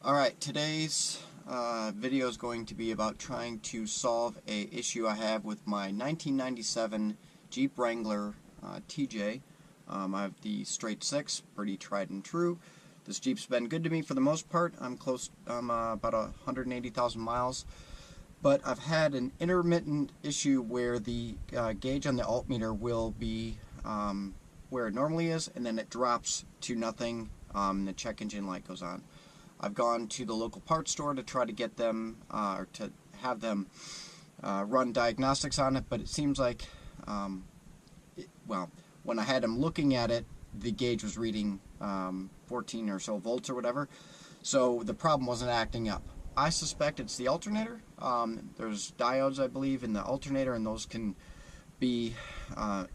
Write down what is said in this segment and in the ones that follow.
Alright, today's video is going to be about trying to solve a issue I have with my 1997 Jeep Wrangler TJ. I have the straight 6, pretty tried and true. This Jeep's been good to me for the most part. I'm about 180,000 miles. But I've had an intermittent issue where the gauge on the altimeter will be where it normally is, and then it drops to nothing. The check engine light goes on. I've gone to the local parts store to try to get them, or to have them run diagnostics on it, but it seems like, well, when I had them looking at it, the gauge was reading 14 or so volts or whatever, so the problem wasn't acting up. I suspect it's the alternator. There's diodes, I believe, in the alternator, and those can be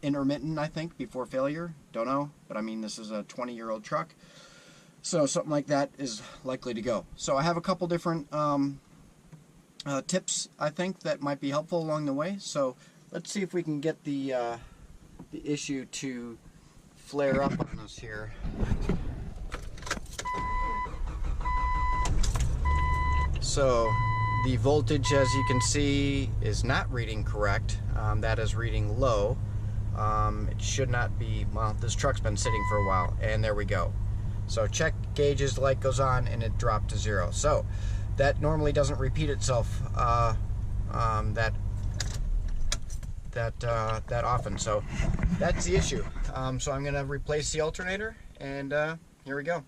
intermittent, I think, before failure. Don't know, but I mean, this is a 20-year-old truck. So something like that is likely to go. So I have a couple different tips, I think, that might be helpful along the way. So let's see if we can get the issue to flare up on us here. So the voltage, as you can see, is not reading correct. That is reading low. It should not be. Well, this truck's been sitting for a while, and there we go. So check gauges, light goes on, and it dropped to 0. So that normally doesn't repeat itself that often. So that's the issue. So I'm going to replace the alternator, and here we go.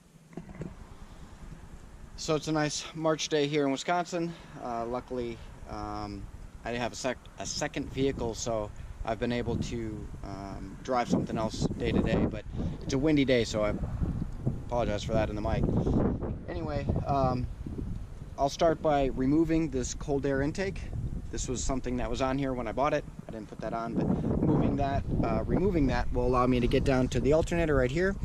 So it's a nice March day here in Wisconsin. Luckily, I have a second vehicle, so I've been able to drive something else day to day. But it's a windy day, so I apologize for that in the mic. Anyway, I'll start by removing this cold air intake. This was something that was on here when I bought it. I didn't put that on, but removing that will allow me to get down to the alternator right here.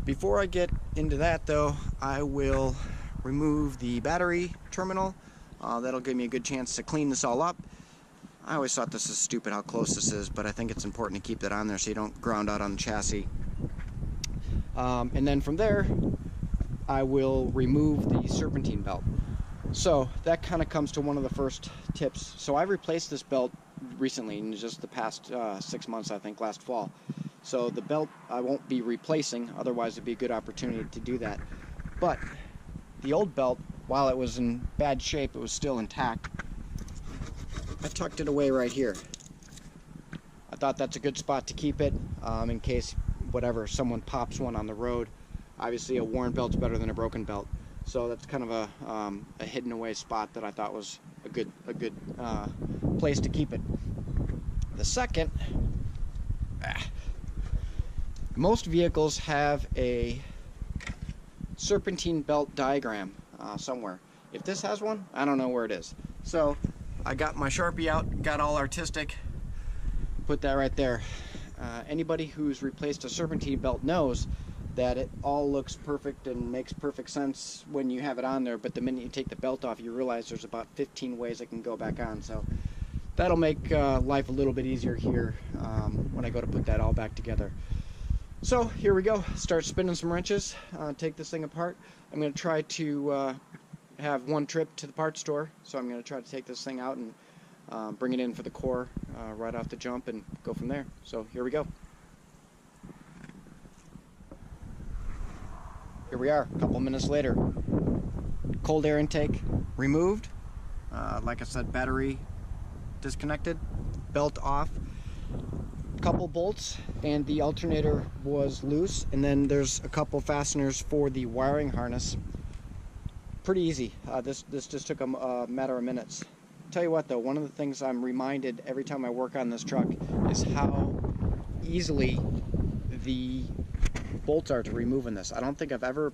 Before I get into that, though, I will remove the battery terminal. That'll give me a good chance to clean this all up. I always thought this is stupid how close this is, but I think it's important to keep that on there so you don't ground out on the chassis. And then from there, I will remove the serpentine belt. So that kind of comes to one of the first tips. So I replaced this belt recently, in just the past 6 months, I think, last fall. So the belt I won't be replacing, otherwise it'd be a good opportunity to do that. But the old belt, while it was in bad shape, it was still intact. I tucked it away right here. I thought that's a good spot to keep it, in case someone pops one on the road. Obviously a worn belt's better than a broken belt, so that's kind of a hidden away spot that I thought was a good place to keep it. The second, most vehicles have a serpentine belt diagram somewhere. If this has one, I don't know where it is. So I got my Sharpie out, got all artistic, put that right there. Anybody who's replaced a serpentine belt knows that it all looks perfect and makes perfect sense when you have it on there, but the minute you take the belt off, you realize there's about 15 ways it can go back on. So that'll make life a little bit easier here when I go to put that all back together. So here we go. Start spinning some wrenches, take this thing apart. I'm going to try to have one trip to the parts store, so I'm going to try to take this thing out and bring it in for the core right off the jump and go from there. So here we go. Here we are, a couple minutes later. Cold air intake removed. Like I said, battery disconnected, belt off. Couple bolts, and the alternator was loose. And then there's a couple fasteners for the wiring harness. Pretty easy. This just took a matter of minutes. Tell you what, though, one of the things I'm reminded every time I work on this truck is how easily the bolts are to remove in this. I don't think I've ever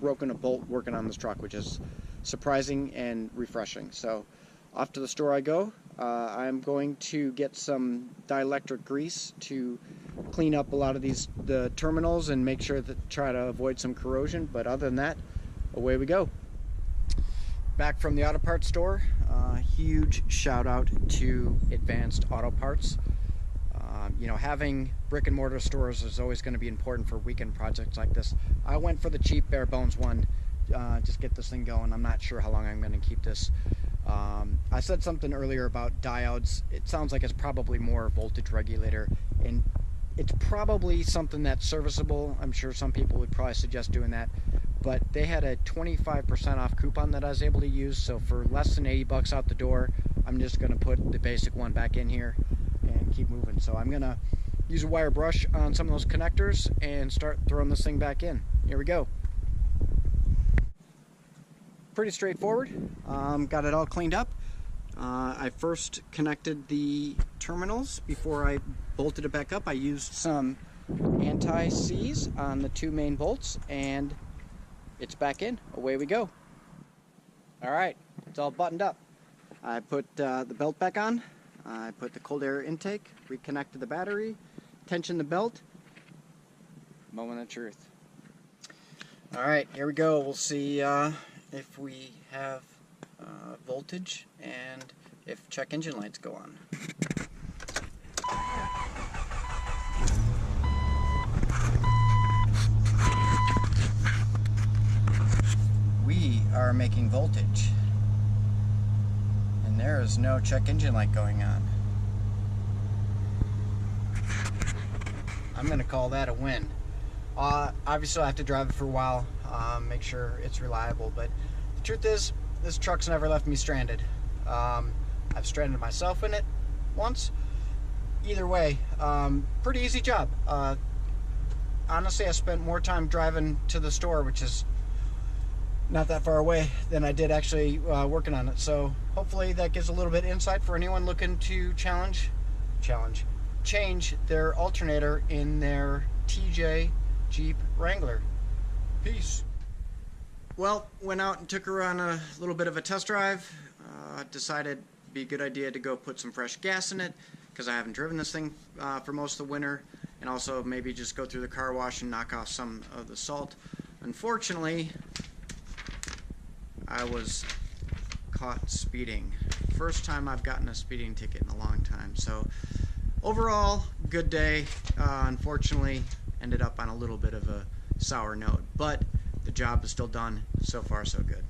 broken a bolt working on this truck, which is surprising and refreshing. So off to the store I go. I'm going to get some dielectric grease to clean up a lot of the terminals and make sure that try to avoid some corrosion. But other than that, away we go. Back from the auto parts store, huge shout out to Advanced Auto Parts. You know, having brick and mortar stores is always going to be important for weekend projects like this. I went for the cheap bare bones one just get this thing going. I'm not sure how long I'm going to keep this. I said something earlier about diodes. It sounds like it's probably more voltage regulator, and it's probably something that's serviceable. I'm sure some people would probably suggest doing that, but they had a 25% off coupon that I was able to use, so for less than 80 bucks out the door, I'm just going to put the basic one back in here and keep moving. So I'm going to use a wire brush on some of those connectors and start throwing this thing back in. Here we go. Pretty straightforward. Got it all cleaned up. I first connected the terminals before I bolted it back up. I used some anti-seize on the 2 main bolts, and it's back in. Away we go. Alright, it's all buttoned up. I put the belt back on. I put the cold air intake, reconnected the battery, tensioned the belt. Moment of truth. Alright, here we go. We'll see if we have voltage and if check engine lights go on. We are making voltage, and there is no check engine light going on. I'm going to call that a win. Obviously I have to drive it for a while, make sure it's reliable, but the truth is, this truck's never left me stranded. I've stranded myself in it once. Either way, pretty easy job. Honestly, I spent more time driving to the store, which is not that far away, than I did actually working on it. So hopefully that gives a little bit of insight for anyone looking to change their alternator in their TJ Jeep Wrangler. Peace. Well, went out and took her on a little bit of a test drive. Decided it'd be a good idea to go put some fresh gas in it, because I haven't driven this thing for most of the winter, and also maybe just go through the car wash and knock off some of the salt. Unfortunately, I was caught speeding. First time I've gotten a speeding ticket in a long time. So overall, good day. Unfortunately, ended up on a little bit of a sour note, but the job is still done. So far, so good.